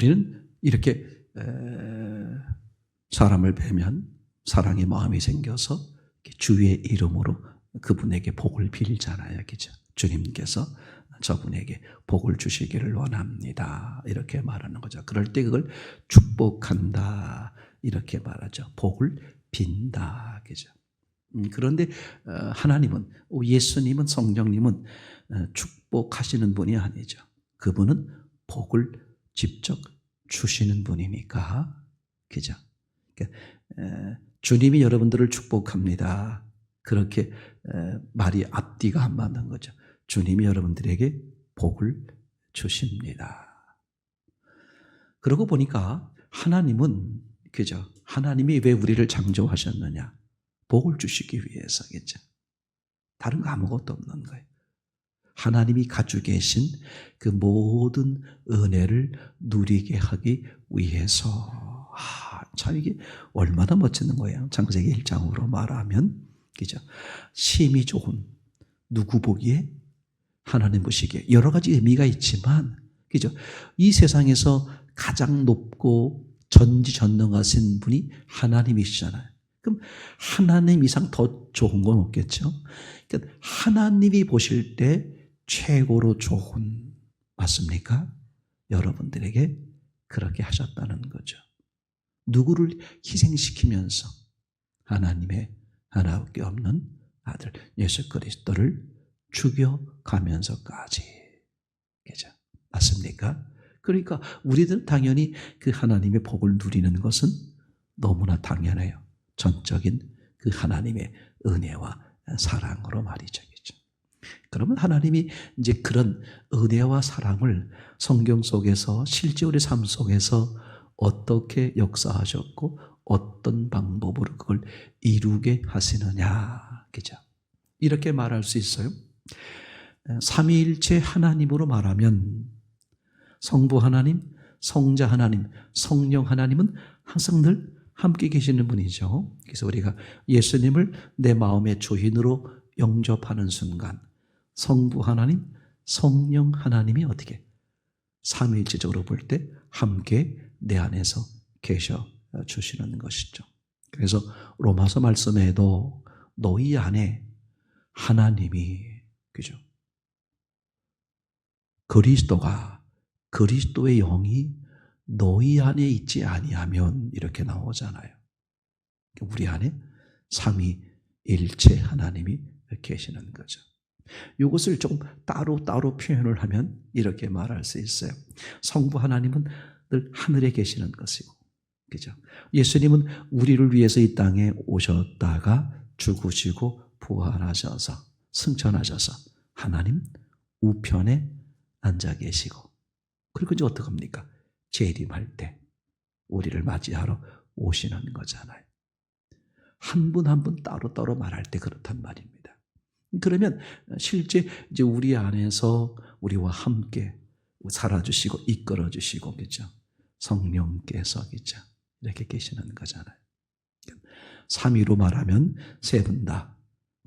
우리는 이렇게 사람을 뵈면 사랑의 마음이 생겨서 주의 이름으로 그분에게 복을 빌잖아요. 그죠? 주님께서 저분에게 복을 주시기를 원합니다. 이렇게 말하는 거죠. 그럴 때 그걸 축복한다. 이렇게 말하죠. 복을 빈다. 그죠? 그런데 하나님은, 예수님은, 성령님은 축복하시는 분이 아니죠. 그분은 복을 직접 주시는 분이니까. 그죠? 그러니까 주님이 여러분들을 축복합니다. 그렇게 말이 앞뒤가 안 맞는 거죠. 주님이 여러분들에게 복을 주십니다. 그러고 보니까 하나님은, 그죠? 하나님이 왜 우리를 창조하셨느냐? 복을 주시기 위해서겠죠. 다른 거 아무것도 없는 거예요. 하나님이 가지고 계신 그 모든 은혜를 누리게 하기 위해서. 참 이게 얼마나 멋지는 거예요. 창세기 1장으로 말하면, 그죠? 심히 좋은, 누구 보기에? 하나님 보시기에. 여러 가지 의미가 있지만, 그죠? 이 세상에서 가장 높고 전지전능하신 분이 하나님이시잖아요. 그럼 하나님 이상 더 좋은 건 없겠죠? 그러니까 하나님이 보실 때 최고로 좋은, 맞습니까? 여러분들에게 그렇게 하셨다는 거죠. 누구를 희생시키면서 하나님의 하나밖에 없는 아들 예수 그리스도를 죽여가면서까지. 그죠? 맞습니까? 그러니까 우리들은 당연히 그 하나님의 복을 누리는 것은 너무나 당연해요. 전적인 그 하나님의 은혜와 사랑으로 말이죠. 그러면 하나님이 이제 그런 은혜와 사랑을 성경 속에서 실제 우리 삶 속에서 어떻게 역사하셨고 어떤 방법으로 그걸 이루게 하시느냐. 그죠? 이렇게 말할 수 있어요. 삼위일체 하나님으로 말하면 성부 하나님, 성자 하나님, 성령 하나님은 항상 늘 함께 계시는 분이죠. 그래서 우리가 예수님을 내 마음의 주인으로 영접하는 순간 성부 하나님, 성령 하나님이 어떻게 삼위일체적으로 볼 때 함께 내 안에서 계셔 주시는 것이죠. 그래서 로마서 말씀에도 너희 안에 하나님이, 그죠? 그리스도의 영이 너희 안에 있지 아니하면 이렇게 나오잖아요. 우리 안에 삼위일체 하나님이 계시는 거죠. 이것을 조금 따로 표현을 하면 이렇게 말할 수 있어요. 성부 하나님은 늘 하늘에 계시는 것이고, 그죠? 예수님은 우리를 위해서 이 땅에 오셨다가 죽으시고 부활하셔서 승천하셔서 하나님 우편에 앉아 계시고, 그리고 이제 어떡합니까? 재림할 때 우리를 맞이하러 오시는 거잖아요. 한 분 한 분 따로 말할 때 그렇단 말입니다. 그러면 실제 이제 우리 안에서 우리와 함께 살아주시고 이끌어주시고, 그죠? 성령께서, 그죠? 이렇게 계시는 거잖아요. 삼위로 말하면 세 분 다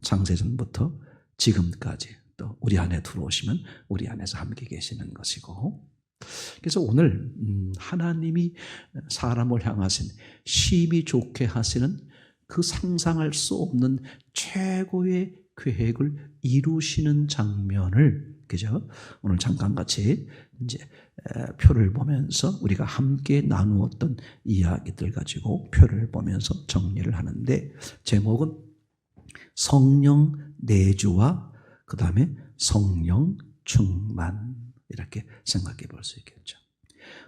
창세전부터 지금까지 또 우리 안에 들어오시면 우리 안에서 함께 계시는 것이고, 그래서 오늘 하나님이 사람을 향하신 심히 좋게 하시는 그 상상할 수 없는 최고의 계획을 이루시는 장면을, 그죠? 오늘 잠깐 같이 이제 표를 보면서 우리가 함께 나누었던 이야기들 가지고 표를 보면서 정리를 하는데, 제목은 성령 내주와 그 다음에 성령 충만, 이렇게 생각해 볼 수 있겠죠.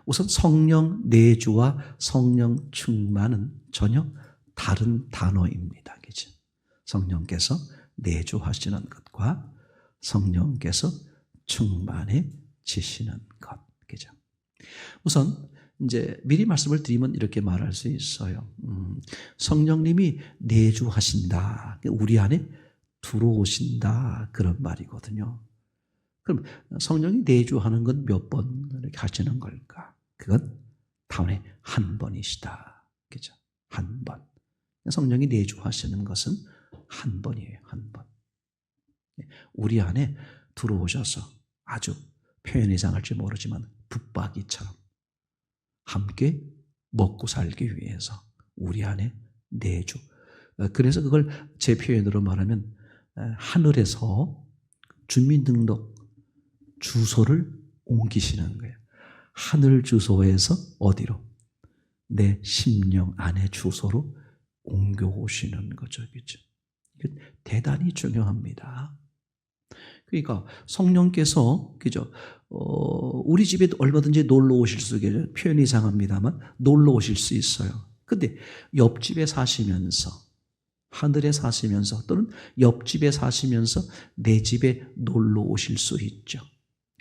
우선 성령 내주와 성령 충만은 전혀 다른 단어입니다. 그죠? 성령께서 내주하시는 것과 성령께서 충만해지시는 것. 그죠? 우선 이제 미리 말씀을 드리면 이렇게 말할 수 있어요. 성령님이 내주하신다. 우리 안에 들어오신다. 그런 말이거든요. 그럼 성령이 내주하는 건 몇 번 이렇게 하시는 걸까? 그건 단에 한 번이시다. 그죠? 한 번. 성령이 내주하시는 것은 한 번이에요. 한 번. 우리 안에 들어오셔서 아주 표현이 이상할지 모르지만 붙박이처럼 함께 먹고 살기 위해서 우리 안에 내주. 그래서 그걸 제 표현으로 말하면 하늘에서 주민등록 주소를 옮기시는 거예요. 하늘 주소에서 어디로? 내 심령 안의 주소로 옮겨오시는 거죠. 그렇죠? 대단히 중요합니다. 그러니까 성령께서 그죠? 우리 집에 얼마든지 놀러 오실 수 있어요. 표현이 이상합니다만 놀러 오실 수 있어요. 근데 옆집에 사시면서 하늘에 사시면서 또는 옆집에 사시면서 내 집에 놀러 오실 수 있죠.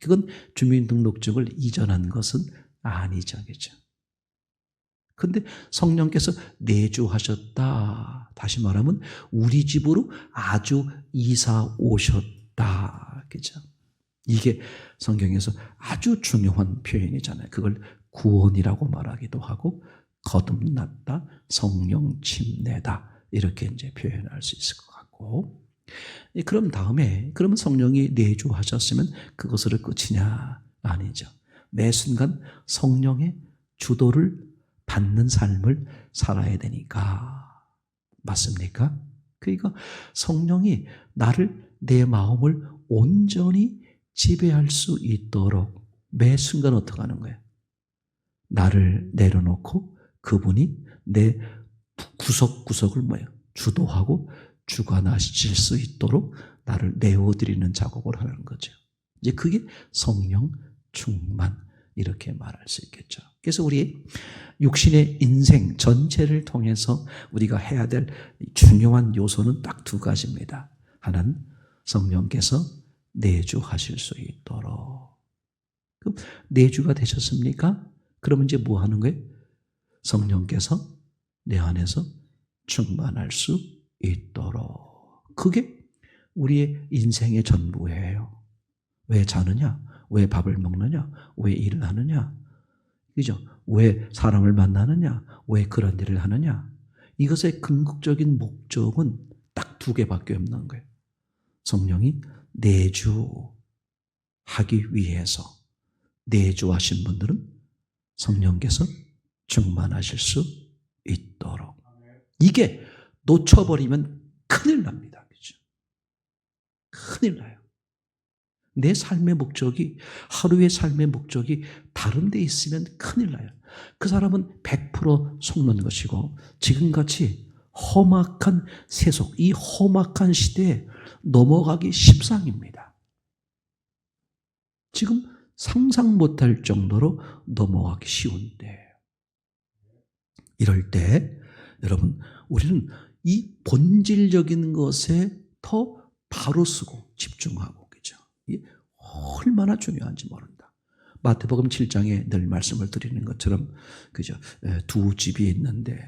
그건 주민등록증을 이전한 것은 아니죠. 그죠? 근데 성령께서 내주하셨다. 다시 말하면 우리 집으로 아주 이사 오셨다. 그죠? 이게 성경에서 아주 중요한 표현이잖아요. 그걸 구원이라고 말하기도 하고 거듭났다, 성령 침례다 이렇게 이제 표현할 수 있을 것 같고. 그럼 다음에 그러면 성령이 내주하셨으면 그것으로 끝이냐? 아니죠. 매 순간 성령의 주도를 받는 삶을 살아야 되니까. 맞습니까? 그러니까 성령이 나를, 내 마음을 온전히 지배할 수 있도록 매 순간 어떻게 하는 거예요? 나를 내려놓고 그분이 내 구석구석을 뭐예요? 주도하고 주관하실 수 있도록 나를 내어드리는 작업을 하는 거죠. 이제 그게 성령 충만 이렇게 말할 수 있겠죠. 그래서 우리 육신의 인생 전체를 통해서 우리가 해야 될 중요한 요소는 딱 두 가지입니다. 하나는 성령께서 내주하실 수 있도록. 그럼 내주가 되셨습니까? 그러면 이제 뭐 하는 거예요? 성령께서 내 안에서 충만할 수 있도록. 그게 우리의 인생의 전부예요. 왜 자느냐? 왜 밥을 먹느냐? 왜 일을 하느냐? 그죠? 왜 사람을 만나느냐? 왜 그런 일을 하느냐? 이것의 궁극적인 목적은 딱 두 개밖에 없는 거예요. 성령이 내주하기 위해서. 내주하신 분들은 성령께서 충만하실 수 있도록. 이게 놓쳐버리면 큰일 납니다. 그죠? 큰일 나요. 내 삶의 목적이, 하루의 삶의 목적이 다른 데 있으면 큰일 나요. 그 사람은 100% 속는 것이고 지금같이 험악한 세속, 이 험악한 시대에 넘어가기 십상입니다. 지금 상상 못할 정도로 넘어가기 쉬운데, 이럴 때 여러분 우리는 이 본질적인 것에 더 바로 쓰고 집중하고, 그죠? 이게 얼마나 중요한지 모른다. 마태복음 7장에 늘 말씀을 드리는 것처럼, 그죠? 두 집이 있는데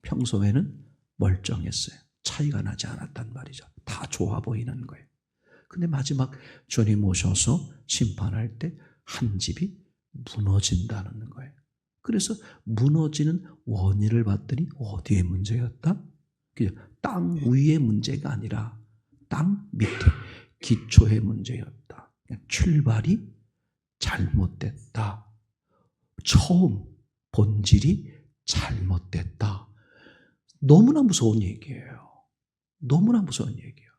평소에는 멀쩡했어요. 차이가 나지 않았단 말이죠. 다 좋아 보이는 거예요. 근데 마지막 주님 오셔서 심판할 때 한 집이 무너진다는 거예요. 그래서 무너지는 원인을 봤더니 어디에 문제였다? 땅 위의 문제가 아니라 땅 밑에 기초의 문제였다. 출발이 잘못됐다. 처음 본질이 잘못됐다. 너무나 무서운 얘기예요. 너무나 무서운 얘기예요.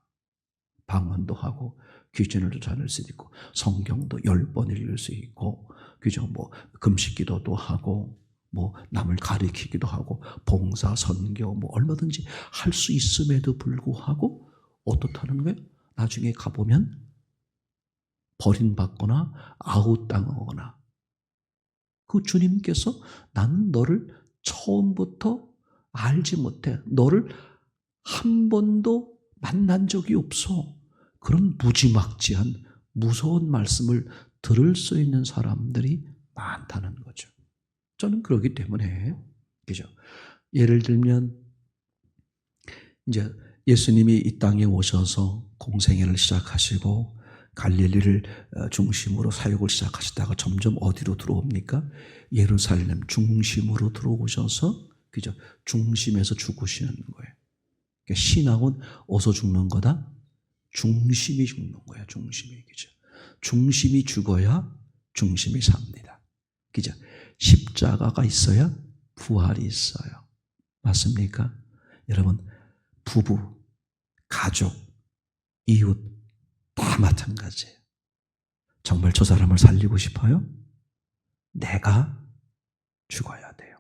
방언도 하고 귀신을 쫓아낼 수 있고 성경도 10번 읽을 수 있고, 그죠? 뭐 금식기도도 하고 뭐 남을 가리키기도 하고 봉사 선교 뭐 얼마든지 할 수 있음에도 불구하고 어떻다는 거예요? 나중에 가보면 버림받거나 아웃당하거나, 그 주님께서 나는 너를 처음부터 알지 못해, 너를 한 번도 만난 적이 없어. 그런 무지막지한 무서운 말씀을 들을 수 있는 사람들이 많다는 거죠. 저는 그러기 때문에, 그죠? 예를 들면 이제 예수님이 이 땅에 오셔서 공생애를 시작하시고 갈릴리를 중심으로 사역을 시작하시다가 점점 어디로 들어옵니까? 예루살렘 중심으로 들어오셔서, 그죠? 중심에서 죽으시는 거예요. 그러니까 신앙은 어디서 죽는 거다? 중심이 죽는 거야. 중심이. 그죠? 중심이 죽어야 중심이 삽니다. 그죠? 십자가가 있어야 부활이 있어요. 맞습니까? 여러분, 부부, 가족, 이웃 다 마찬가지예요. 정말 저 사람을 살리고 싶어요? 내가 죽어야 돼요.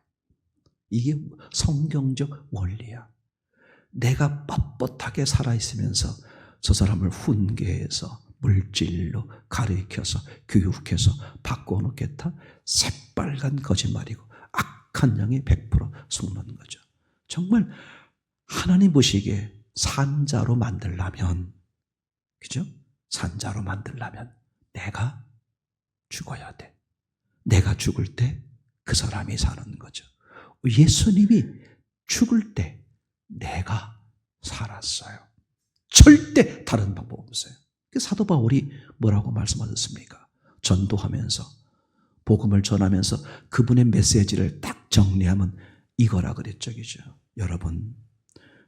이게 성경적 원리야. 내가 뻣뻣하게 살아있으면서 저 사람을 훈계해서 물질로 가르쳐서 교육해서 바꿔놓겠다? 새빨간 거짓말이고 악한 영이 100% 속는 거죠. 정말 하나님 보시기에 산자로 만들려면, 그죠? 산자로 만들려면 내가 죽어야 돼. 내가 죽을 때 그 사람이 사는 거죠. 예수님이 죽을 때 내가 살았어요. 절대 다른 방법 없어요. 사도 바울이 뭐라고 말씀하셨습니까? 전도하면서, 복음을 전하면서 그분의 메시지를 딱 정리하면 이거라 그랬죠. 그죠? 여러분,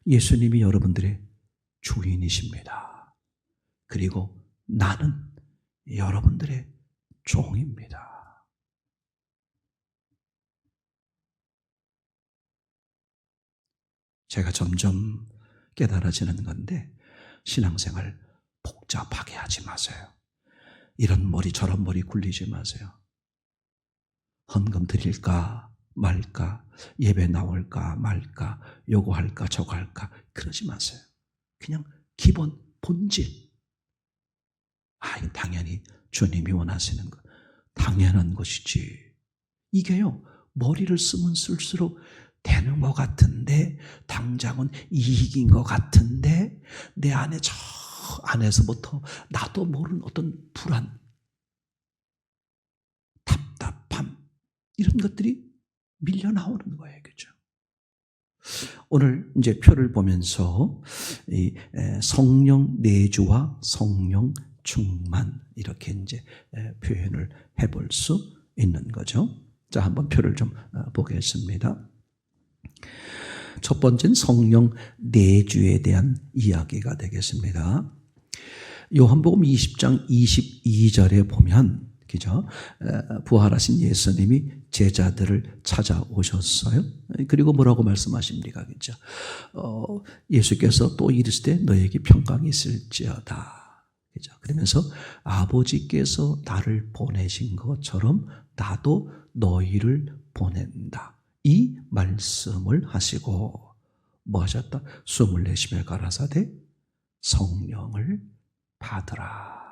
예수님이 여러분들의 주인이십니다. 그리고 나는 여러분들의 종입니다. 제가 점점 깨달아지는 건데, 신앙생활 복잡하게 하지 마세요. 이런 머리 저런 머리 굴리지 마세요. 헌금 드릴까 말까, 예배 나올까 말까, 요거 할까 저거 할까, 그러지 마세요. 그냥 기본 본질. 당연히 주님이 원하시는 것, 당연한 것이지. 이게요, 머리를 쓰면 쓸수록 되는 것 같은데, 당장은 이익인 것 같은데, 내 안에 저 안에서부터 나도 모르는 어떤 불안, 답답함, 이런 것들이 밀려 나오는 거예요. 그죠? 오늘 이제 표를 보면서 이 성령 내주와 성령 충만, 이렇게 이제 표현을 해볼 수 있는 거죠. 자, 한번 표를 좀 보겠습니다. 첫 번째는 성령 내주에 대한 이야기가 되겠습니다. 요한복음 20장 22절에 보면, 그죠? 부활하신 예수님이 제자들을 찾아오셨어요. 그리고 뭐라고 말씀하십니까? 그죠? 예수께서 또 이르시되 너에게 평강이 있을지어다. 그죠? 그러면서 아버지께서 나를 보내신 것처럼 나도 너희를 보낸다. 이 말씀을 하시고 뭐 하셨다? 숨을 내쉬며 가라사대 성령을 받으라.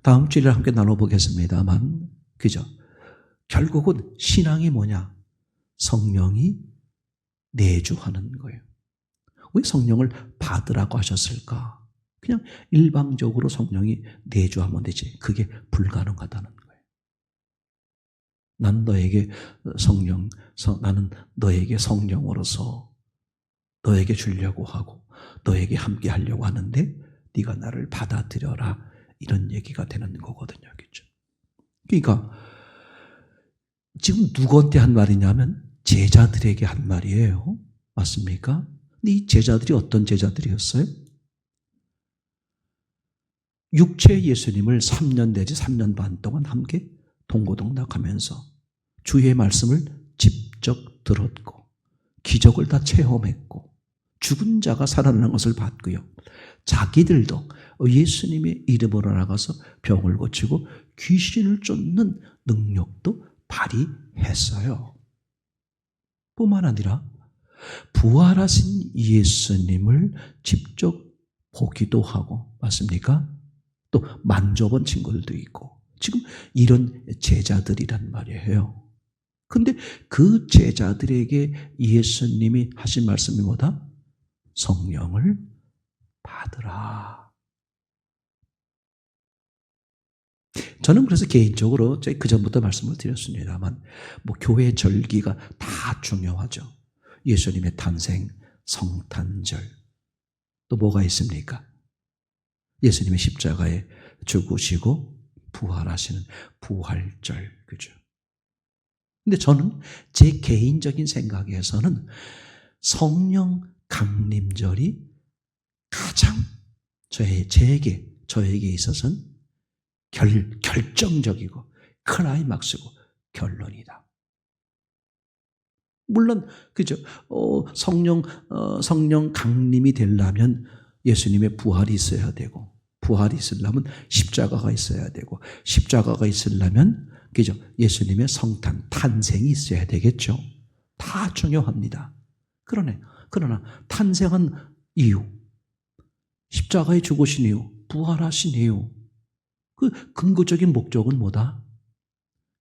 다음 주일을 함께 나눠보겠습니다만, 그죠? 결국은 신앙이 뭐냐? 성령이 내주하는 거예요. 왜 성령을 받으라고 하셨을까? 그냥 일방적으로 성령이 내주하면 되지. 그게 불가능하다는 거예요. 난 너에게 나는 너에게 성령으로서 너에게 주려고 하고 너에게 함께 하려고 하는데 네가 나를 받아들여라, 이런 얘기가 되는 거거든요. 그렇죠? 그러니까 지금 누구한테 한 말이냐면 제자들에게 한 말이에요. 맞습니까? 근데 이 제자들이 어떤 제자들이었어요? 육체 예수님을 3년 내지 3년 반 동안 함께 동고동락하면서 주의 말씀을 직접 들었고 기적을 다 체험했고 죽은 자가 살아나는 것을 봤고요. 자기들도 예수님의 이름으로 나가서 병을 고치고 귀신을 쫓는 능력도 발휘했어요. 뿐만 아니라 부활하신 예수님을 직접 보기도 하고, 맞습니까? 또 만져본 친구들도 있고, 지금 이런 제자들이란 말이에요. 근데 그 제자들에게 예수님이 하신 말씀이 뭐다? 성령을 받으라. 저는 그래서 개인적으로 그 전부터 말씀을 드렸습니다만, 교회 절기가 다 중요하죠. 예수님의 탄생, 성탄절, 또 뭐가 있습니까? 예수님의 십자가에 죽으시고 부활하시는 부활절, 그죠? 근데 저는 제 개인적인 생각에서는 성령 강림절이 가장 저에게 있어서는 결정적이고 클라이막스고 결론이다. 물론 그죠? 성령 강림이 되려면 예수님의 부활이 있어야 되고, 부활이 있으려면 십자가가 있어야 되고, 십자가가 있으려면 그죠? 예수님의 성탄, 탄생이 있어야 되겠죠. 다 중요합니다. 그러나 탄생한 이유, 십자가에 죽으신 이유, 부활하신 이유, 그 근거적인 목적은 뭐다?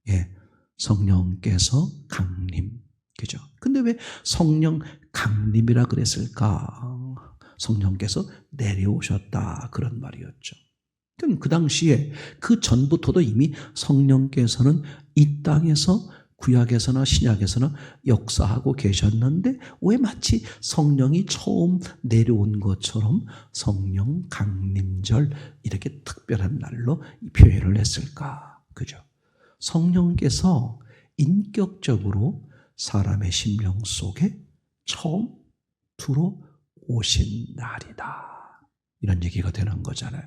예, 성령께서 강림. 그죠? 근데 왜 성령 강림이라 그랬을까? 성령께서 내려오셨다. 그런 말이었죠. 그 당시에 그 전부터도 이미 성령께서는 이 땅에서 구약에서나 신약에서나 역사하고 계셨는데 왜 마치 성령이 처음 내려온 것처럼 성령 강림절 이렇게 특별한 날로 표현을 했을까? 그죠? 성령께서 인격적으로 사람의 심령 속에 처음 들어오신 날이다. 이런 얘기가 되는 거잖아요.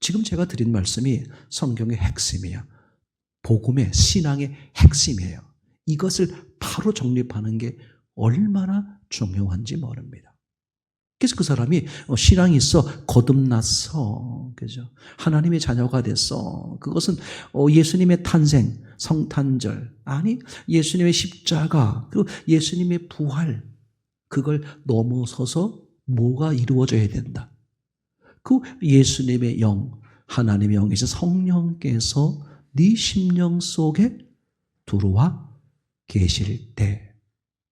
지금 제가 드린 말씀이 성경의 핵심이에요. 복음의 신앙의 핵심이에요. 이것을 바로 정립하는 게 얼마나 중요한지 모릅니다. 그래서 그 사람이 신앙이 있어 거듭났어. 그죠? 하나님의 자녀가 됐어. 그것은 예수님의 탄생, 성탄절, 아니 예수님의 십자가, 그리고 예수님의 부활, 그걸 넘어서서 뭐가 이루어져야 된다. 그 예수님의 영, 하나님의 영이신 성령께서 네 심령 속에 들어와 계실 때,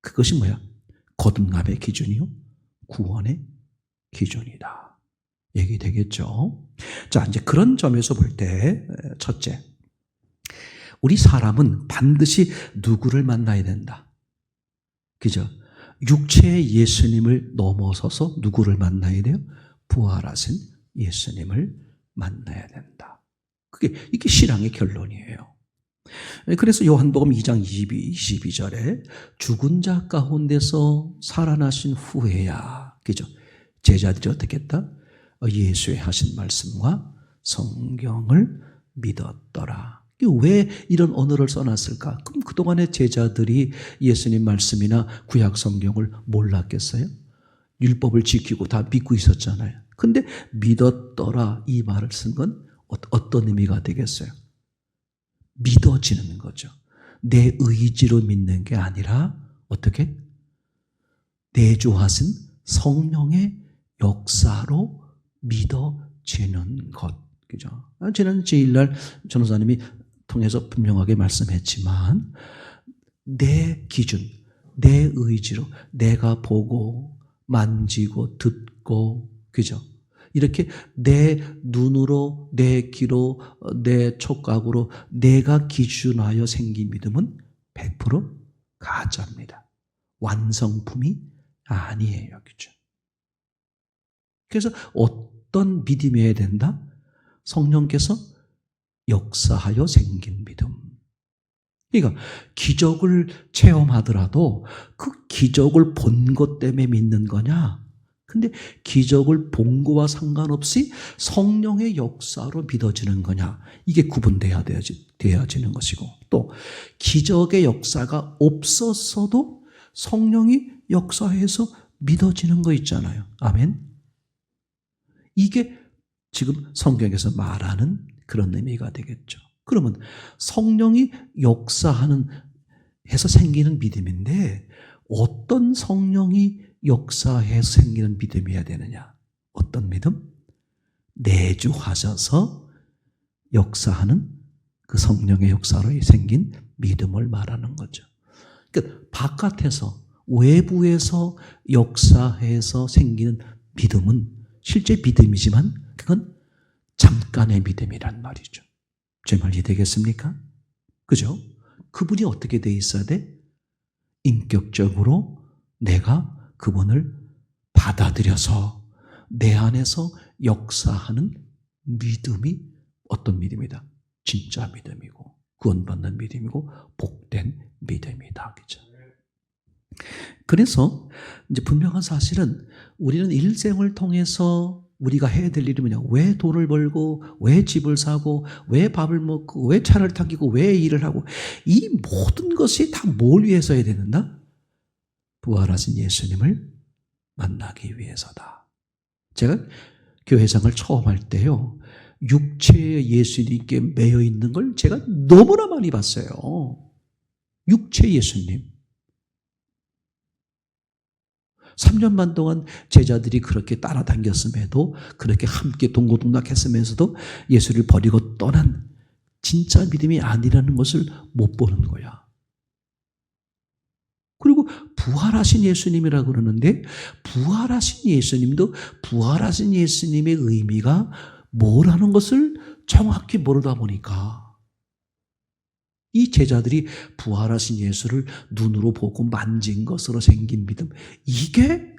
그것이 뭐야? 거듭남의 기준이요, 구원의 기준이다. 얘기되겠죠? 자, 이제 그런 점에서 볼 때, 첫째, 우리 사람은 반드시 누구를 만나야 된다. 그죠? 육체의 예수님을 넘어서서 누구를 만나야 돼요? 부활하신 예수님을 만나야 된다. 이게 신앙의 결론이에요. 그래서 요한복음 2장 22절에 죽은 자 가운데서 살아나신 후에야, 그죠? 제자들이 어떻게 했다? 예수의 하신 말씀과 성경을 믿었더라. 왜 이런 언어를 써놨을까? 그럼 그동안의 제자들이 예수님 말씀이나 구약 성경을 몰랐겠어요? 율법을 지키고 다 믿고 있었잖아요. 근데 믿었더라 이 말을 쓴 건 어떤 의미가 되겠어요? 믿어지는 거죠. 내 의지로 믿는 게 아니라 어떻게? 내주하신 성령의 역사로 믿어지는 것. 그죠? 지난 주일날 전도사님이 통해서 분명하게 말씀했지만 내 기준, 내 의지로 내가 보고 만지고 듣고, 그죠? 이렇게 내 눈으로, 내 귀로, 내 촉각으로 내가 기준하여 생긴 믿음은 100% 가짜입니다. 완성품이 아니에요. 그죠? 그래서 어떤 믿음이어야 된다? 성령께서 역사하여 생긴 믿음. 그러니까 기적을 체험하더라도 그 기적을 본 것 때문에 믿는 거냐? 근데 기적을 본 거와 상관없이 성령의 역사로 믿어지는 거냐? 이게 구분되어지는 것이고, 또 기적의 역사가 없었어도 성령이 역사해서 믿어지는 거 있잖아요. 아멘? 이게 지금 성경에서 말하는 그런 의미가 되겠죠. 그러면 성령이 역사하는 해서 생기는 믿음인데 어떤 성령이 역사해서 생기는 믿음이어야 되느냐? 어떤 믿음? 내주하셔서 역사하는 그 성령의 역사로 생긴 믿음을 말하는 거죠. 그러니까 바깥에서, 외부에서 역사해서 생기는 믿음은 실제 믿음이지만 그건 잠깐의 믿음이란 말이죠. 제 말 이해되겠습니까? 그죠? 그분이 어떻게 돼 있어야 돼? 인격적으로 내가 그분을 받아들여서 내 안에서 역사하는 믿음이 어떤 믿음이다? 진짜 믿음이고, 구원받는 믿음이고, 복된 믿음이다. 그죠? 그래서 이제 분명한 사실은 우리는 일생을 통해서 우리가 해야 될 일이 뭐냐? 왜 돈을 벌고, 왜 집을 사고, 왜 밥을 먹고, 왜 차를 타기고, 왜 일을 하고, 이 모든 것이 다 뭘 위해서 해야 되는가? 부활하신 예수님을 만나기 위해서다. 제가 교회생활 처음 할 때요, 육체의 예수님께 매여 있는 걸 제가 너무나 많이 봤어요. 육체 예수님. 3년 반 동안 제자들이 그렇게 따라다녔음에도, 그렇게 함께 동고동락했으면서도 예수를 버리고 떠난 진짜 믿음이 아니라는 것을 못 보는 거야. 그리고 부활하신 예수님이라고 그러는데, 부활하신 예수님도 부활하신 예수님의 의미가 뭐라는 것을 정확히 모르다 보니까 이 제자들이 부활하신 예수를 눈으로 보고 만진 것으로 생긴 믿음, 이게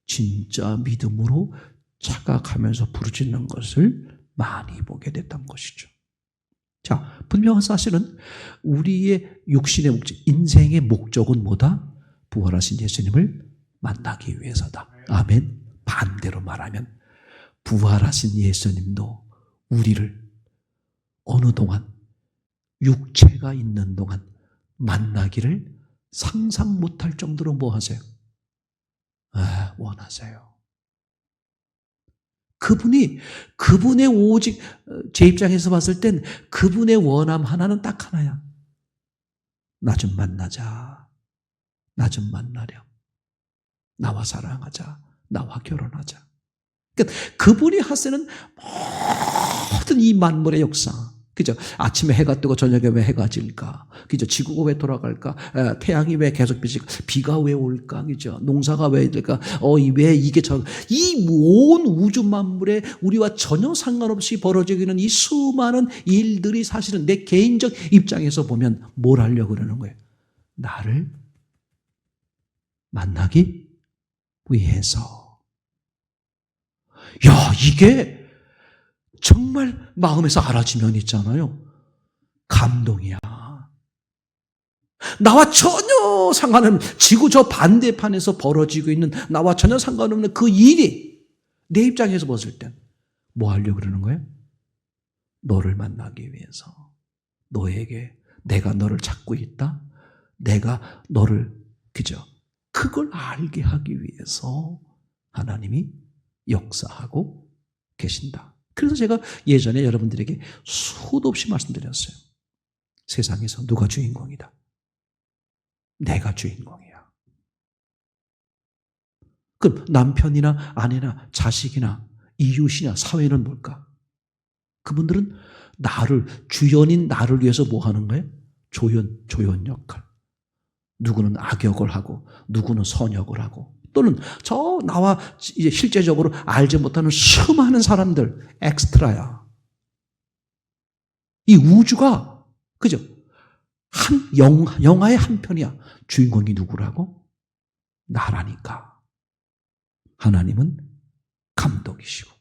진짜 믿음으로 착각하면서 부르짖는 것을 많이 보게 됐던 것이죠. 자, 분명한 사실은 우리의 육신의 목적, 인생의 목적은 뭐다? 부활하신 예수님을 만나기 위해서다. 아멘. 반대로 말하면 부활하신 예수님도 우리를 어느 동안, 육체가 있는 동안 만나기를 상상 못할 정도로 뭐 하세요? 원하세요. 그분의 오직, 제 입장에서 봤을 땐 그분의 원함 하나는 딱 하나야. 나 좀 만나자. 나 좀 만나렴. 나와 사랑하자. 나와 결혼하자. 그러니까 그분이 하시는 모든 이 만물의 역사, 그죠? 아침에 해가 뜨고 저녁에 왜 해가 질까? 그죠? 지구가 왜 돌아갈까? 태양이 왜 계속 비칠까? 비가 왜 올까? 그죠? 농사가 왜 될까? 왜 이게 이 온 우주 만물에 우리와 전혀 상관없이 벌어지고 있는 이 수많은 일들이 사실은 내 개인적 입장에서 보면 뭘 하려고 그러는 거예요? 나를 만나기 위해서. 야, 이게 정말 마음에서 알아지면 있잖아요. 감동이야. 나와 전혀 상관없는, 지구 저 반대판에서 벌어지고 있는 나와 전혀 상관없는 그 일이 내 입장에서 봤을 땐 뭐 하려고 그러는 거예요? 너를 만나기 위해서. 너에게 내가 너를 찾고 있다. 내가 너를, 그죠? 그걸 알게 하기 위해서 하나님이 역사하고 계신다. 그래서 제가 예전에 여러분들에게 수도 없이 말씀드렸어요. 세상에서 누가 주인공이다? 내가 주인공이야. 그럼 남편이나 아내나 자식이나 이웃이나 사회는 뭘까? 그분들은 주연인 나를 위해서 뭐 하는 거예요? 조연 역할. 누구는 악역을 하고, 누구는 선역을 하고, 또는 나와 이제 실제적으로 알지 못하는 수많은 사람들, 엑스트라야. 이 우주가, 그죠? 영화의 한 편이야. 주인공이 누구라고? 나라니까. 하나님은 감독이시고.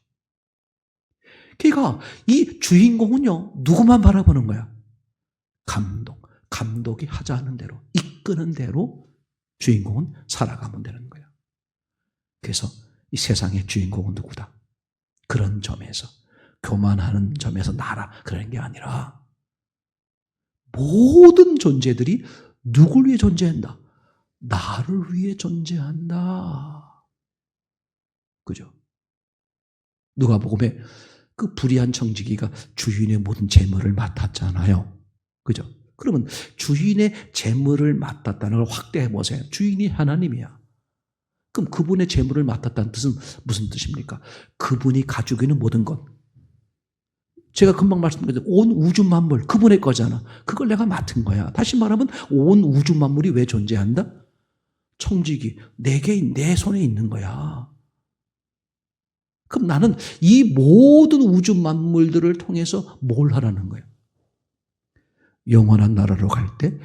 그러니까 이 주인공은요, 누구만 바라보는 거야? 감독이 하자는 대로, 이끄는 대로 주인공은 살아가면 되는 거야. 그래서 이 세상의 주인공은 누구다? 그런 점에서, 교만하는 점에서 나라, 그런 게 아니라 모든 존재들이 누굴 위해 존재한다? 나를 위해 존재한다. 그죠? 누가복음에 그 불의한 청지기가 주인의 모든 재물을 맡았잖아요. 그죠? 그러면 주인의 재물을 맡았다는 걸 확대해 보세요. 주인이 하나님이야. 그럼 그분의 재물을 맡았다는 뜻은 무슨 뜻입니까? 그분이 가지고 있는 모든 것. 제가 금방 말씀드렸죠. 온 우주 만물, 그분의 거잖아. 그걸 내가 맡은 거야. 다시 말하면 온 우주 만물이 왜 존재한다? 청지기, 내 손에 있는 거야. 그럼 나는 이 모든 우주 만물들을 통해서 뭘 하라는 거예요? 영원한 나라로 갈 때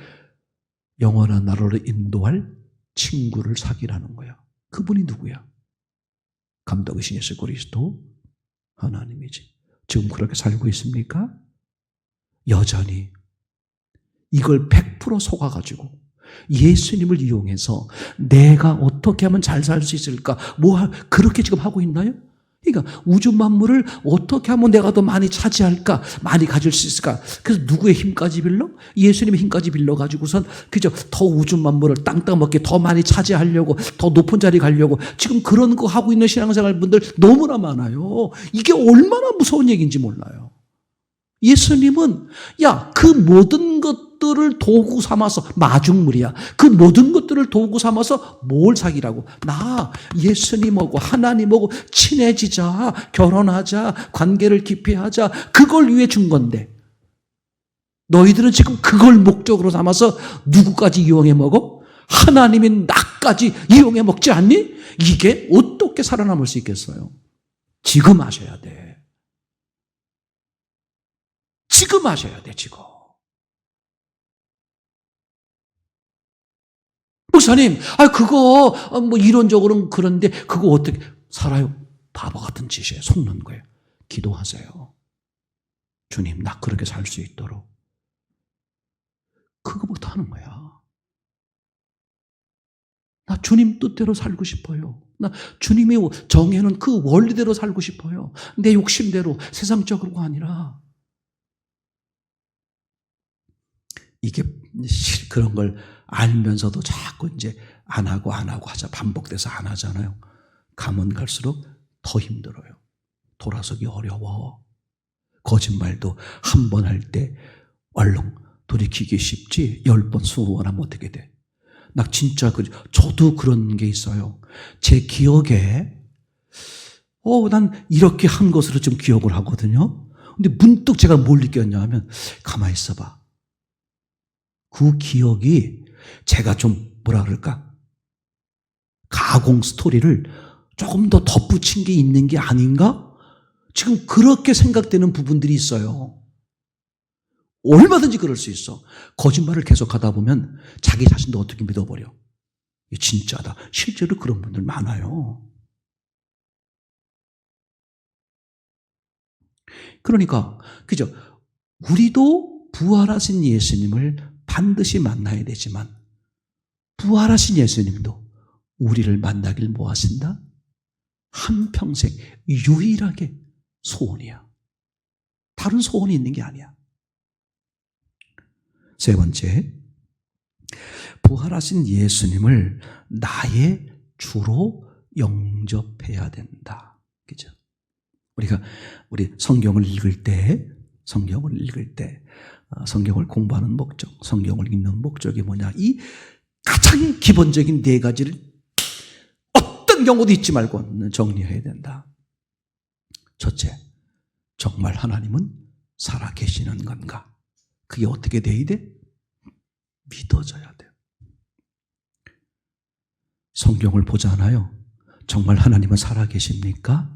영원한 나라로 인도할 친구를 사귀라는 거야. 그분이 누구야? 감독이신 예수 그리스도 하나님이지. 지금 그렇게 살고 있습니까? 여전히 이걸 100% 속아가지고 예수님을 이용해서 내가 어떻게 하면 잘 살 수 있을까? 그렇게 지금 하고 있나요? 그러니까 우주 만물을 어떻게 하면 내가 더 많이 차지할까, 많이 가질 수 있을까? 그래서 누구의 힘까지 빌려? 예수님의 힘까지 빌려가지고선 그죠? 더 우주 만물을 땅땅 먹게 더 많이 차지하려고, 더 높은 자리 가려고 지금 그런 거 하고 있는 신앙생활 분들 너무나 많아요. 이게 얼마나 무서운 얘기인지 몰라요. 예수님은 그 모든 것들을 도구 삼아서, 마중물이야. 그 모든 것들을 도구 삼아서 뭘 사귀라고? 나 예수님하고 하나님하고 친해지자, 결혼하자, 관계를 깊이 하자, 그걸 위해 준 건데 너희들은 지금 그걸 목적으로 삼아서 누구까지 이용해 먹어? 하나님인 나까지 이용해 먹지 않니? 이게 어떻게 살아남을 수 있겠어요? 지금 하셔야 돼. 지금 하셔야 돼, 지금. 목사님, 그거, 이론적으로는 그런데, 그거 어떻게, 살아요? 바보 같은 짓이에요. 속는 거예요. 기도하세요. 주님, 나 그렇게 살 수 있도록. 그거부터 하는 거야. 나 주님 뜻대로 살고 싶어요. 나 주님이 정해놓은 그 원리대로 살고 싶어요. 내 욕심대로, 세상적으로가 아니라. 이게 그런 걸 알면서도 자꾸 이제 안 하고 하자. 반복돼서 안 하잖아요. 가면 갈수록 더 힘들어요. 돌아서기 어려워. 거짓말도 한 번 할 때 얼른 돌이키기 쉽지 10번, 20번 하면 어떻게 돼? 나 진짜 저도 그런 게 있어요. 제 기억에 난 이렇게 한 것으로 좀 기억을 하거든요. 근데 문득 제가 뭘 느꼈냐 하면 가만히 있어봐. 그 기억이 제가 좀 뭐라 그럴까? 가공 스토리를 조금 더 덧붙인 게 있는 게 아닌가? 지금 그렇게 생각되는 부분들이 있어요. 얼마든지 그럴 수 있어. 거짓말을 계속하다 보면 자기 자신도 어떻게 믿어버려. 이게 진짜다. 실제로 그런 분들 많아요. 그러니까 그죠? 우리도 부활하신 예수님을 반드시 만나야 되지만 부활하신 예수님도 우리를 만나길 뭐 하신다? 한평생 유일하게 소원이야. 다른 소원이 있는 게 아니야. 세 번째, 부활하신 예수님을 나의 주로 영접해야 된다. 그죠? 우리 성경을 읽을 때 성경을 공부하는 목적, 성경을 읽는 목적이 뭐냐? 이 가장 기본적인 네 가지를 어떤 경우도 잊지 말고 정리해야 된다. 첫째, 정말 하나님은 살아계시는 건가? 그게 어떻게 돼야 돼? 믿어져야 돼요. 성경을 보잖아요. 정말 하나님은 살아계십니까?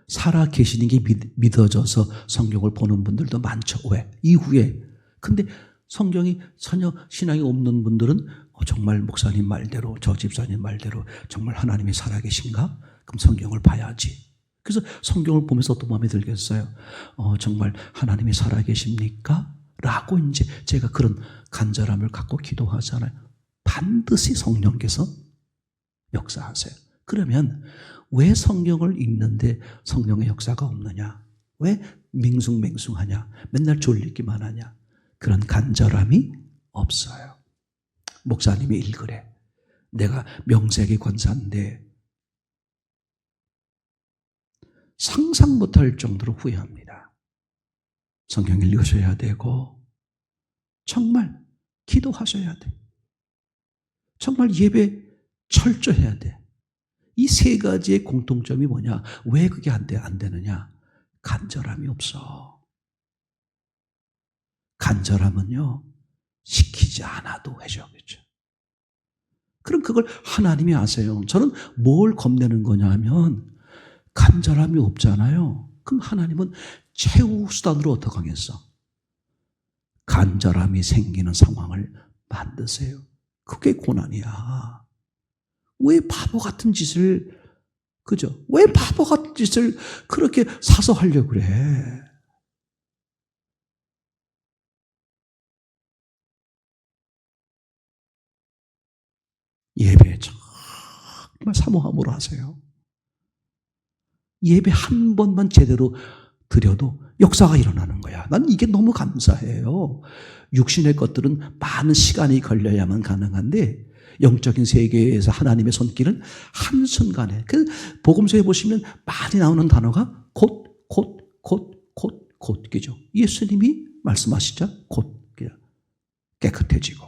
살아계시는 게 믿어져서 성경을 보는 분들도 많죠. 왜? 이후에. 근데 성경이 전혀 신앙이 없는 분들은 정말 목사님 말대로, 저 집사님 말대로 정말 하나님이 살아계신가? 그럼 성경을 봐야지. 그래서 성경을 보면서 어떤 마음이 들겠어요? 정말 하나님이 살아계십니까? 라고 이제 제가 그런 간절함을 갖고 기도하잖아요. 반드시 성령께서 역사하세요. 그러면 왜 성경을 읽는데 성령의 역사가 없느냐? 왜 맹숭맹숭하냐? 맨날 졸리기만 하냐? 그런 간절함이 없어요. 목사님이 읽으래. 내가 명색이 권사인데 상상 못할 정도로 후회합니다. 성경 읽으셔야 되고 정말 기도하셔야 돼. 정말 예배 철저해야 돼. 이 세 가지의 공통점이 뭐냐? 왜 그게 안 되느냐? 간절함이 없어. 간절함은요, 시키지 않아도 해줘야겠죠. 그럼 그걸 하나님이 아세요. 저는 뭘 겁내는 거냐 하면 간절함이 없잖아요. 그럼 하나님은 최후 수단으로 어떻게 하겠어? 간절함이 생기는 상황을 만드세요. 그게 고난이야. 왜 바보 같은 짓을, 그죠? 왜 바보 같은 짓을 그렇게 사서 하려고 그래? 예배 정말 사모함으로 하세요. 예배 한 번만 제대로 드려도 역사가 일어나는 거야. 난 이게 너무 감사해요. 육신의 것들은 많은 시간이 걸려야만 가능한데 영적인 세계에서 하나님의 손길은 한순간에, 그 복음서에 보시면 많이 나오는 단어가 곧, 그죠? 예수님이 말씀하시자 곧 깨끗해지고.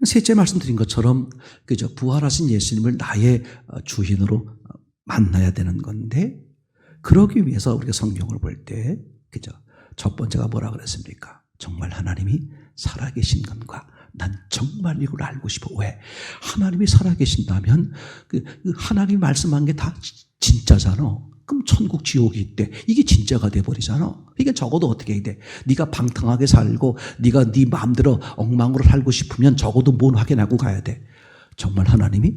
셋째 말씀드린 것처럼, 그죠? 부활하신 예수님을 나의 주인으로 만나야 되는 건데, 그러기 위해서 우리가 성경을 볼 때, 그죠? 첫 번째가 뭐라 그랬습니까? 정말 하나님이 살아계신 건가? 난 정말 이걸 알고 싶어. 왜? 하나님이 살아계신다면 그 하나님이 말씀한 게 다 진짜잖아. 그럼 천국 지옥이 있대. 이게 진짜가 돼버리잖아. 이게 적어도 어떻게 해야 돼? 네가 방탕하게 살고 네가 네 마음대로 엉망으로 살고 싶으면 적어도 뭘 확인하고 가야 돼? 정말 하나님이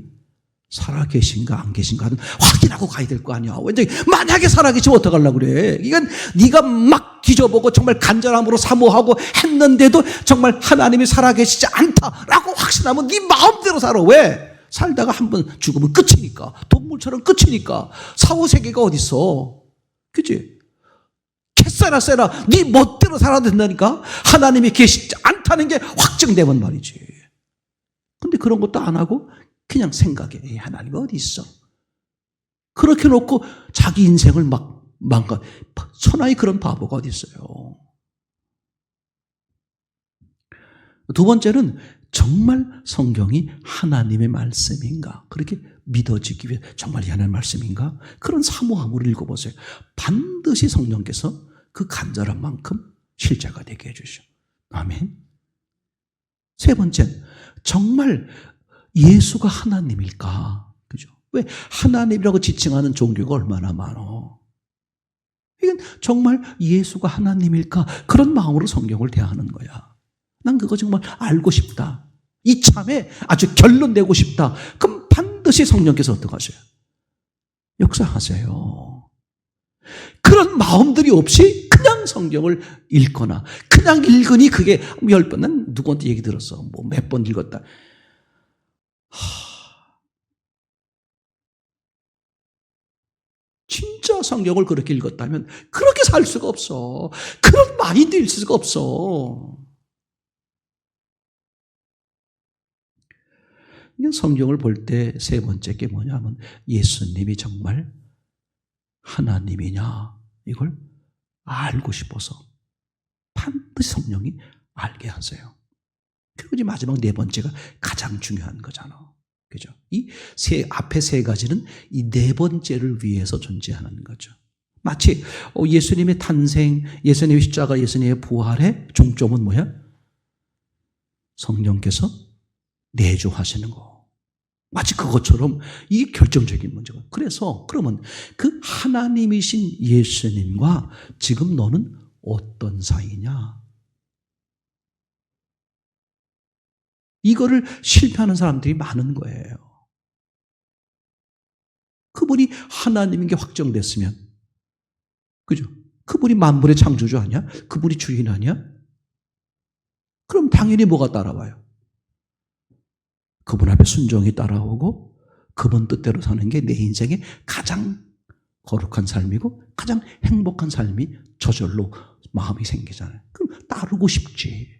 살아계신가 안 계신가는 확인하고 가야 될 거 아니야. 왜냐면 만약에 살아계시면 어떡하려고 그래. 이건 네가 막 뒤져보고 정말 간절함으로 사모하고 했는데도 정말 하나님이 살아계시지 않다라고 확신하면 네 마음대로 살아. 왜? 살다가 한번 죽으면 끝이니까. 동물처럼 끝이니까. 사후세계가 어딨어. 그치? 캐세라 세라 네 멋대로 살아야 된다니까. 하나님이 계시지 않다는 게 확증되면 말이지. 근데 그런 것도 안 하고 그냥 생각해. 하나님이 어디 있어? 그렇게 놓고 자기 인생을 막 망가. 천하의 그런 바보가 어디 있어요? 두 번째는 정말 성경이 하나님의 말씀인가? 그렇게 믿어지기 위해 정말 이 하나님의 말씀인가? 그런 사모함으로 읽어보세요. 반드시 성령께서 그 간절한 만큼 실제가 되게 해주시오. 아멘. 세 번째는 정말 예수가 하나님일까? 그죠? 왜 하나님이라고 지칭하는 종교가 얼마나 많어? 이건 정말 예수가 하나님일까? 그런 마음으로 성경을 대하는 거야. 난 그거 정말 알고 싶다. 이참에 아주 결론 내고 싶다. 그럼 반드시 성령께서 어떡하세요? 역사하세요. 그런 마음들이 없이 그냥 성경을 읽거나 그냥 읽으니 그게 10번, 난 누구한테 얘기 들었어. 뭐 몇 번 읽었다. 진짜 성경을 그렇게 읽었다면 그렇게 살 수가 없어. 그런 마인드일 수가 없어. 성경을 볼 때 세 번째 게 뭐냐면 예수님이 정말 하나님이냐 이걸 알고 싶어서 반드시 성령이 알게 하세요. 그리고 이제 마지막 네 번째가 가장 중요한 거잖아. 그죠? 이 앞에 세 가지는 이 네 번째를 위해서 존재하는 거죠. 마치 예수님의 탄생, 예수님의 십자가, 예수님의 부활의 종점은 뭐야? 성령께서 내주하시는 거. 마치 그것처럼 이게 결정적인 문제가. 그래서 그러면 그 하나님이신 예수님과 지금 너는 어떤 사이냐? 이거를 실패하는 사람들이 많은 거예요. 그분이 하나님인 게 확정됐으면, 그죠? 그분이 만물의 창조주 아니야? 그분이 주인 아니야? 그럼 당연히 뭐가 따라와요? 그분 앞에 순종이 따라오고 그분 뜻대로 사는 게 내 인생의 가장 거룩한 삶이고 가장 행복한 삶이 저절로 마음이 생기잖아요. 그럼 따르고 싶지.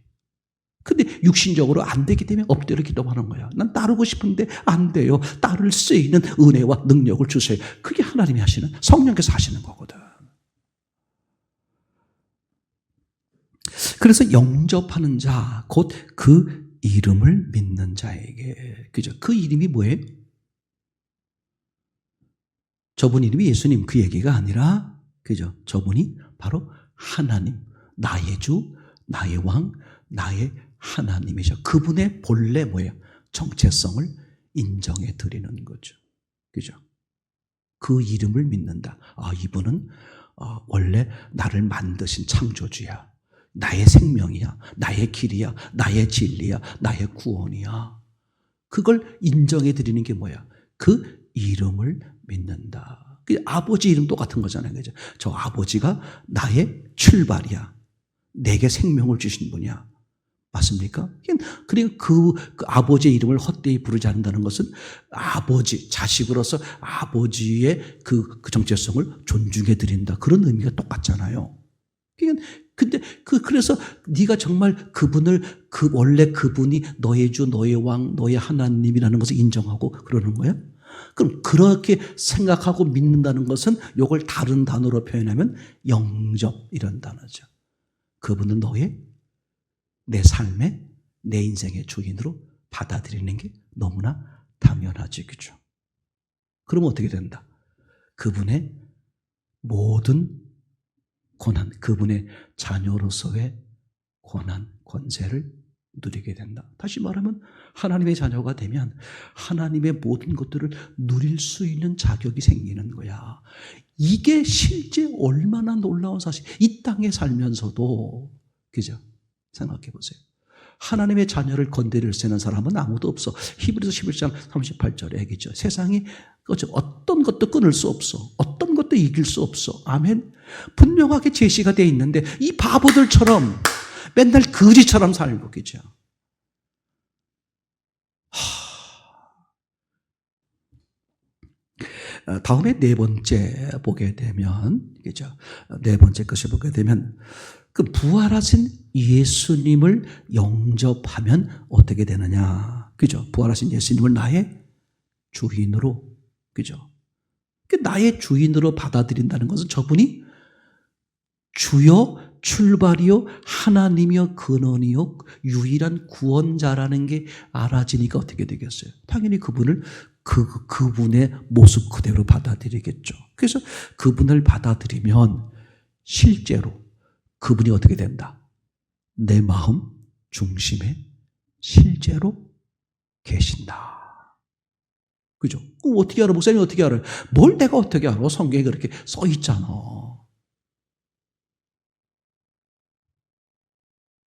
근데 육신적으로 안 되기 때문에 엎드려 기도하는 거야. 난 따르고 싶은데 안 돼요. 따를 수 있는 은혜와 능력을 주세요. 그게 하나님이 하시는, 성령께서 하시는 거거든. 그래서 영접하는 자, 곧 그 이름을 믿는 자에게, 그죠? 그 이름이 뭐예요? 저분 이름이 예수님 그 얘기가 아니라, 그죠? 저분이 바로 하나님, 나의 주, 나의 왕, 나의 하나님이죠. 그분의 본래 뭐예요? 정체성을 인정해 드리는 거죠. 그죠? 그 이름을 믿는다. 아, 이분은 원래 나를 만드신 창조주야. 나의 생명이야. 나의 길이야. 나의 진리야. 나의 구원이야. 그걸 인정해 드리는 게 뭐야? 그 이름을 믿는다. 아버지 이름 똑같은 거잖아요. 그죠? 저 아버지가 나의 출발이야. 내게 생명을 주신 분이야. 맞습니까? 그러니까 그 아버지의 이름을 헛되이 부르지 않는다는 것은 아버지, 자식으로서 아버지의 그 정체성을 존중해 드린다. 그런 의미가 똑같잖아요. 근데 그래서 네가 정말 그분을 원래 그분이 너의 주, 너의 왕, 너의 하나님이라는 것을 인정하고 그러는 거야? 그럼 그렇게 생각하고 믿는다는 것은 이걸 다른 단어로 표현하면 영접 이런 단어죠. 그분은 내 삶의 내 인생의 주인으로 받아들이는 게 너무나 당연하지, 그죠? 그러면 어떻게 된다? 그분의 모든 고난, 그분의 자녀로서의 고난, 권세를 누리게 된다. 다시 말하면 하나님의 자녀가 되면 하나님의 모든 것들을 누릴 수 있는 자격이 생기는 거야. 이게 실제 얼마나 놀라운 사실. 이 땅에 살면서도, 그죠? 생각해 보세요. 하나님의 자녀를 건드릴 수 있는 사람은 아무도 없어. 히브리서 11장 38절에 얘기죠. 세상이 어떤 것도 끊을 수 없어. 어떤 것도 이길 수 없어. 아멘. 분명하게 제시가 되어 있는데 이 바보들처럼 맨날 거지처럼 살고 그죠. 다음에 네 번째 보게 되면, 그죠? 네 번째 것을 보게 되면, 그 부활하신 예수님을 영접하면 어떻게 되느냐. 그죠? 부활하신 예수님을 나의 주인으로, 그죠? 나의 주인으로 받아들인다는 것은 저분이 주요, 출발이요, 하나님이요, 근원이요, 유일한 구원자라는 게 알아지니까 어떻게 되겠어요? 당연히 그분을 그분의 모습 그대로 받아들이겠죠. 그래서 그분을 받아들이면 실제로 그분이 어떻게 된다? 내 마음 중심에 실제로 계신다. 그죠? 그럼 어떻게 알아? 목사님 어떻게 알아요? 뭘 내가 어떻게 알아? 성경에 그렇게 써 있잖아.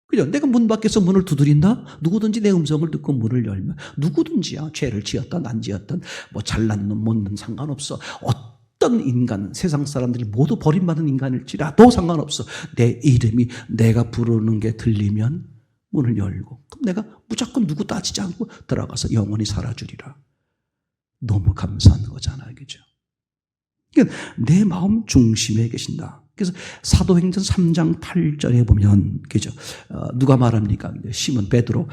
그죠? 내가 문 밖에서 문을 두드린다? 누구든지 내 음성을 듣고 문을 열면 누구든지야. 죄를 지었던 안 지었던 뭐 잘난 놈 못난 상관없어. 어떤 인간, 세상 사람들이 모두 버림받은 인간일지라도 상관없어. 내 이름이 내가 부르는 게 들리면 문을 열고 그럼 내가 무조건 누구 따지지 않고 들어가서 영원히 살아주리라. 너무 감사한 거잖아요. 그죠? 그러니까 내 마음 중심에 계신다. 그래서 사도행전 3장 8절에 보면, 그죠? 누가 말합니까? 시몬 베드로,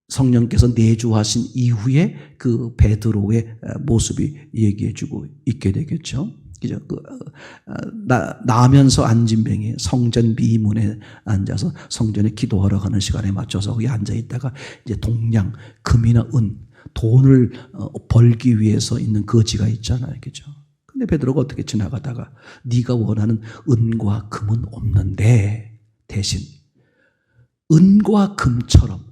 성령께서 내주하신 이후에 그 베드로의 모습이 얘기해주고 있게 되겠죠. 그죠? 나면서 앉은 병이 성전 미문에 앉아서 성전에 기도하러 가는 시간에 맞춰서 거기 앉아 있다가 이제 동량, 금이나 은, 돈을 벌기 위해서 있는 거지가 있잖아요. 그죠? 근데 베드로가 어떻게 지나가다가 네가 원하는 은과 금은 없는데 대신 은과 금처럼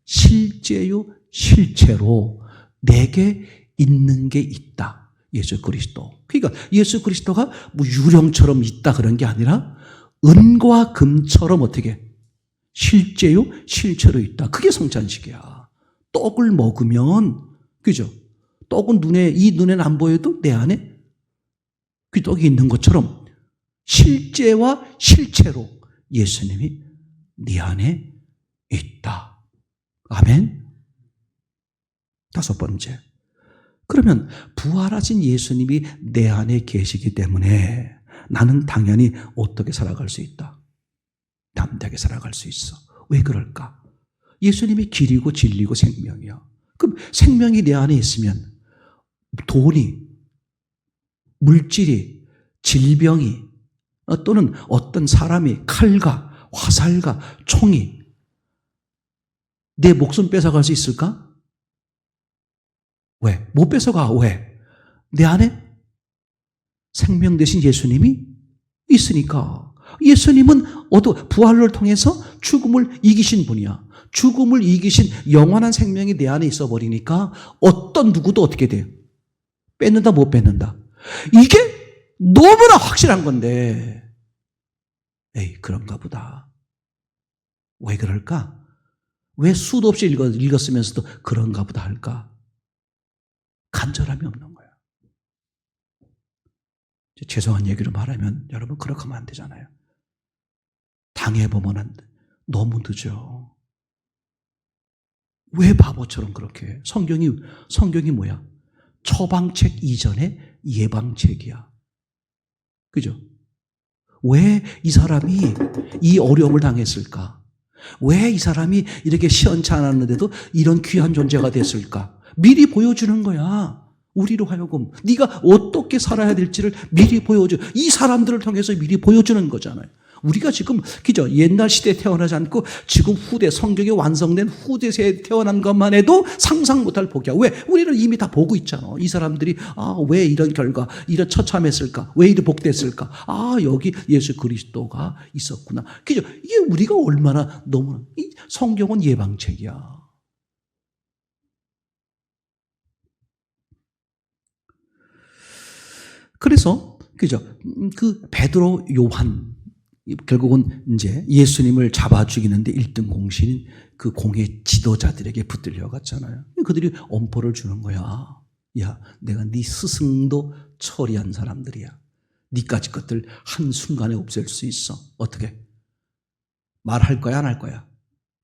실제요 실체로 내게 있는 게 있다. 예수 그리스도. 그러니까 예수 그리스도가 뭐 유령처럼 있다 그런 게 아니라 은과 금처럼 어떻게 실제요 실체로 있다. 그게 성찬식이야. 떡을 먹으면 그죠? 떡은 이 눈에는 안 보여도 내 안에 그 떡이 있는 것처럼 실제와 실체로 예수님이 네 안에 있다. 아멘. 다섯 번째. 그러면 부활하신 예수님이 내 안에 계시기 때문에 나는 당연히 어떻게 살아갈 수 있다? 담대하게 살아갈 수 있어. 왜 그럴까? 예수님이 길이고 진리고 생명이야. 그럼 생명이 내 안에 있으면 돈이, 물질이, 질병이 또는 어떤 사람이 칼과 화살과 총이 내 목숨 뺏어갈 수 있을까? 왜? 못 뺏어가. 왜? 내 안에 생명 되신 예수님이 있으니까. 예수님은 부활을 통해서 죽음을 이기신 분이야. 죽음을 이기신 영원한 생명이 내 안에 있어 버리니까 어떤 누구도 어떻게 돼요? 뺏는다 못 뺏는다. 이게 너무나 확실한 건데 에이 그런가 보다. 왜 그럴까? 왜 수도 없이 읽었으면서도 그런가 보다 할까? 간절함이 없는 거야. 죄송한 얘기로 말하면 여러분 그렇게 하면 안 되잖아요. 당해보면 안 돼. 너무 늦어. 왜 바보처럼 그렇게 해? 성경이 뭐야? 처방책 이전에 예방책이야. 그죠? 왜 이 사람이 이 어려움을 당했을까? 왜 이 사람이 이렇게 시원치 않았는데도 이런 귀한 존재가 됐을까? 미리 보여주는 거야. 우리로 하여금 네가 어떻게 살아야 될지를 미리 보여줘. 이 사람들을 통해서 미리 보여주는 거잖아요. 우리가 지금 그죠? 옛날 시대에 태어나지 않고 지금 후대 성경이 완성된 후대 세대에 태어난 것만 해도 상상 못할 복이야. 왜? 우리는 이미 다 보고 있잖아. 이 사람들이 왜 이런 결과, 이런 처참했을까? 왜 이렇게 복됐을까? 여기 예수 그리스도가 있었구나. 그죠? 이게 우리가 얼마나 너무 이 성경은 예방책이야. 그래서 그죠? 그 베드로, 요한 결국은 이제 예수님을 잡아 죽이는데 1등 공신인 그 공의 지도자들에게 붙들려 갔잖아요. 그들이 엄포를 주는 거야. 야, 내가 네 스승도 처리한 사람들이야. 네까지 것들 한순간에 없앨 수 있어. 어떻게? 말할 거야, 안 할 거야?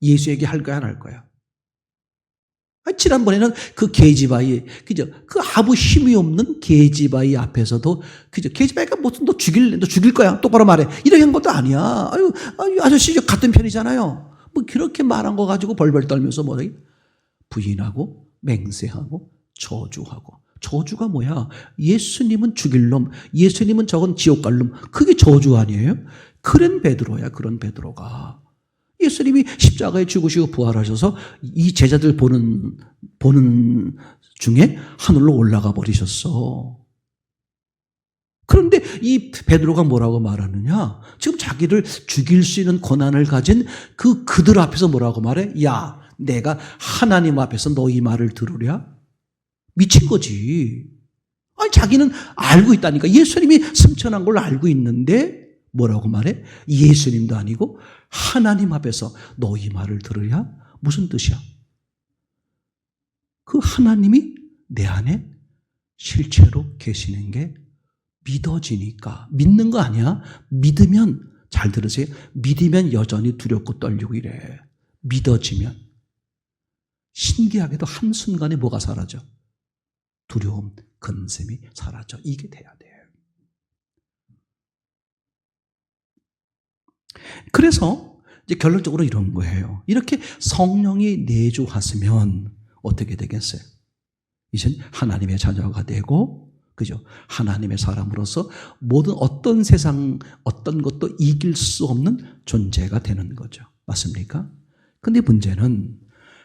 예수에게 할 거야, 안 할 거야? 지난번에는 그 계집아이, 그죠? 그 아무 힘이 없는 계집아이 앞에서도, 그죠? 계집아이가 무슨 너 죽일 거야. 똑바로 말해. 이렇게 한 것도 아니야. 아유, 아저씨 같은 편이잖아요. 뭐 그렇게 말한 거 가지고 벌벌 떨면서 뭐래? 부인하고, 맹세하고, 저주하고. 저주가 뭐야? 예수님은 죽일 놈, 예수님은 저건 지옥 갈 놈. 그게 저주 아니에요? 그런 베드로야, 그런 베드로가. 예수님이 십자가에 죽으시고 부활하셔서 이 제자들 보는 중에 하늘로 올라가 버리셨어. 그런데 이 베드로가 뭐라고 말하느냐? 지금 자기를 죽일 수 있는 권한을 가진 그들 앞에서 뭐라고 말해? 야, 내가 하나님 앞에서 너희 말을 들으랴? 미친 거지. 아니, 자기는 알고 있다니까. 예수님이 승천한 걸 알고 있는데 뭐라고 말해? 예수님도 아니고 하나님 앞에서 너희 말을 들으랴? 무슨 뜻이야? 그 하나님이 내 안에 실제로 계시는 게 믿어지니까. 믿는 거 아니야? 믿으면, 잘 들으세요. 믿으면 여전히 두렵고 떨리고 이래. 믿어지면. 신기하게도 한순간에 뭐가 사라져? 두려움, 근심이 사라져. 이게 돼야 돼. 그래서 이제 결론적으로 이런 거예요. 이렇게 성령이 내주하시면 어떻게 되겠어요? 이젠 하나님의 자녀가 되고, 그죠? 하나님의 사람으로서 모든 어떤 세상, 어떤 것도 이길 수 없는 존재가 되는 거죠. 맞습니까? 근데 문제는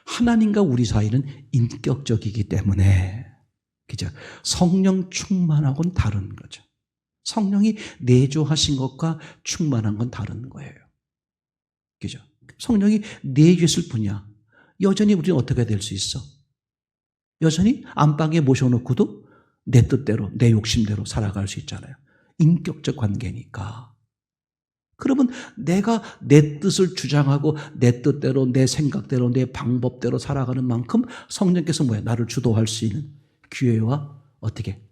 하나님과 우리 사이는 인격적이기 때문에, 그죠? 성령 충만하고는 다른 거죠. 성령이 내주하신 것과 충만한 건 다른 거예요. 그죠? 성령이 내주했을 뿐이야. 여전히 우리는 어떻게 될 수 있어? 여전히 안방에 모셔놓고도 내 뜻대로, 내 욕심대로 살아갈 수 있잖아요. 인격적 관계니까. 그러면 내가 내 뜻을 주장하고 내 뜻대로, 내 생각대로, 내 방법대로 살아가는 만큼 성령께서 뭐야? 나를 주도할 수 있는 기회와 어떻게?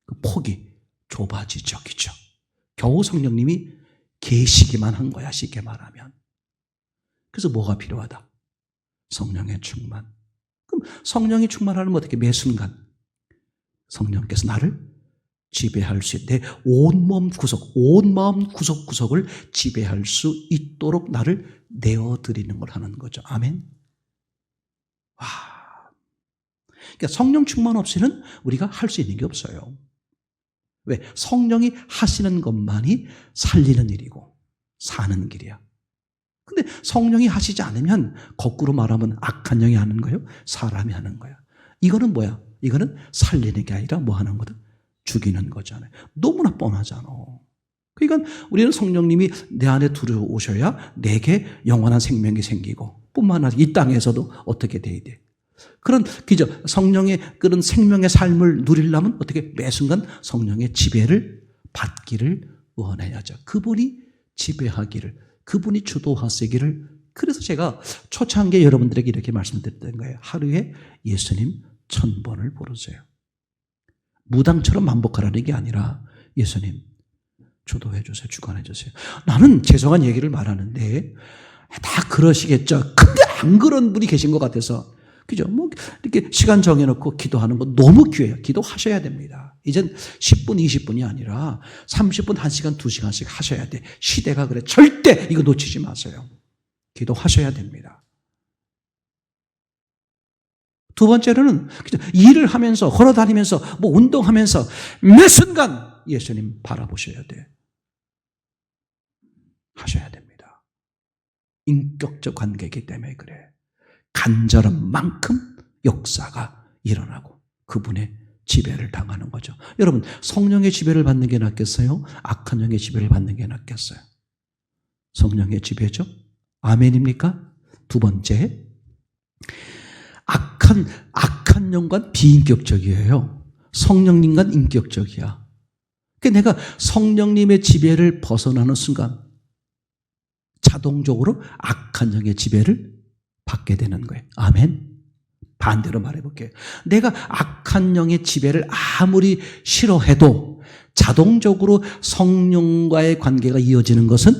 그 폭이 좁아지죠. 그죠? 겨우 성령님이 계시기만 한 거야, 쉽게 말하면. 그래서 뭐가 필요하다? 성령의 충만. 그럼 성령이 충만하면 어떻게? 매 순간 성령께서 나를 지배할 수 있는, 내 온몸 구석, 온 마음 구석구석을 지배할 수 있도록 나를 내어드리는 걸 하는 거죠. 아멘. 와. 그러니까 성령 충만 없이는 우리가 할 수 있는 게 없어요. 왜? 성령이 하시는 것만이 살리는 일이고 사는 길이야. 근데 성령이 하시지 않으면 거꾸로 말하면 악한 영이 하는 거예요? 사람이 하는 거야. 이거는 뭐야? 이거는 살리는 게 아니라 뭐 하는 거다? 죽이는 거잖아요. 너무나 뻔하잖아. 그러니까 우리는 성령님이 내 안에 들어오셔야 내게 영원한 생명이 생기고 뿐만 아니라 이 땅에서도 어떻게 돼야 돼? 그런 그죠? 성령의 그런 생명의 삶을 누리려면 어떻게 매 순간 성령의 지배를 받기를 원해야죠. 그분이 지배하기를, 그분이 주도하시기를. 그래서 제가 초창기에 여러분들에게 이렇게 말씀드렸던 거예요. 하루에 예수님 1000번을 부르세요. 무당처럼 반복하라는 게 아니라 예수님 주도해 주세요. 주관해 주세요. 나는 죄송한 얘기를 말하는데 다 그러시겠죠. 근데 안 그런 분이 계신 것 같아서 그죠? 뭐 이렇게 시간 정해놓고 기도하는 거 너무 귀해요. 기도하셔야 됩니다. 이젠 10분, 20분이 아니라 30분, 1시간, 2시간씩 하셔야 돼. 시대가 그래. 절대 이거 놓치지 마세요. 기도하셔야 됩니다. 두 번째로는 일을 하면서 걸어다니면서 뭐 운동하면서 매 순간 예수님 바라보셔야 돼. 하셔야 됩니다. 인격적 관계이기 때문에 그래. 간절한 만큼 역사가 일어나고 그분의 지배를 당하는 거죠. 여러분, 성령의 지배를 받는 게 낫겠어요? 악한 영의 지배를 받는 게 낫겠어요? 성령의 지배죠. 아멘입니까? 두 번째, 악한 영과는 비인격적이에요. 성령님과는 인격적이야. 그러니까 내가 성령님의 지배를 벗어나는 순간 자동적으로 악한 영의 지배를 받게 되는 거예요. 아멘. 반대로 말해볼게요. 내가 악한 영의 지배를 아무리 싫어해도 자동적으로 성령과의 관계가 이어지는 것은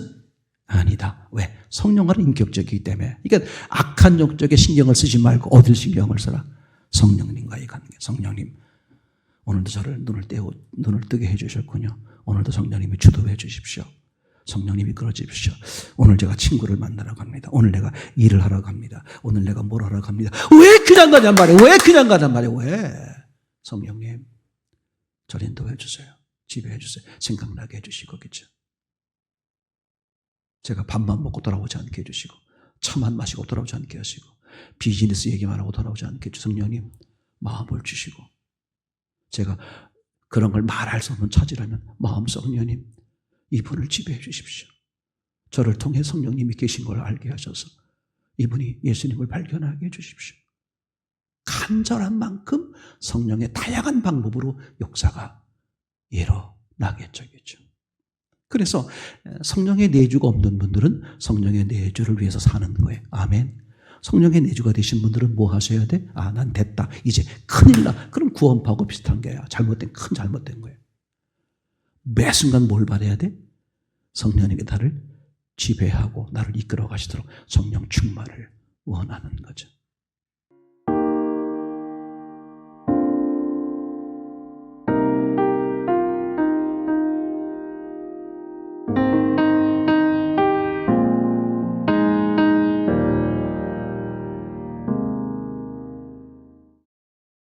아니다. 왜? 성령과는 인격적이기 때문에. 그러니까 악한 영 쪽에 신경을 쓰지 말고 어딜 신경을 써라? 성령님과의 관계. 성령님, 오늘도 저를 눈을 뜨게 해주셨군요. 오늘도 성령님이 주도해 주십시오. 성령님이 끌어주십시오. 오늘 제가 친구를 만나러 갑니다. 오늘 내가 일을 하러 갑니다. 오늘 내가 뭘 하러 갑니다. 왜 그냥 가냔 말이에요. 왜 그냥 가냔 말이에요. 왜? 성령님, 저를 인도해 주세요. 지배해 주세요. 생각나게 해주시고, 그렇죠? 제가 밥만 먹고 돌아오지 않게 해주시고, 차만 마시고 돌아오지 않게 하시고, 비즈니스 얘기만 하고 돌아오지 않게 해주시고, 성령님 마음을 주시고, 제가 그런 걸 말할 수 없는 처지라면 마음 성령님 이분을 지배해 주십시오. 저를 통해 성령님이 계신 걸 알게 하셔서 이분이 예수님을 발견하게 해 주십시오. 간절한 만큼 성령의 다양한 방법으로 역사가 일어나겠죠. 그래서 성령의 내주가 없는 분들은 성령의 내주를 위해서 사는 거예요. 아멘. 성령의 내주가 되신 분들은 뭐 하셔야 돼? 아, 난 됐다. 이제 큰일 나. 그럼 구원파하고 비슷한 거야. 큰 잘못된 거예요. 매 순간 뭘 바라야 돼? 성령님이 나를 지배하고 나를 이끌어 가시도록 성령 충만을 원하는 거죠.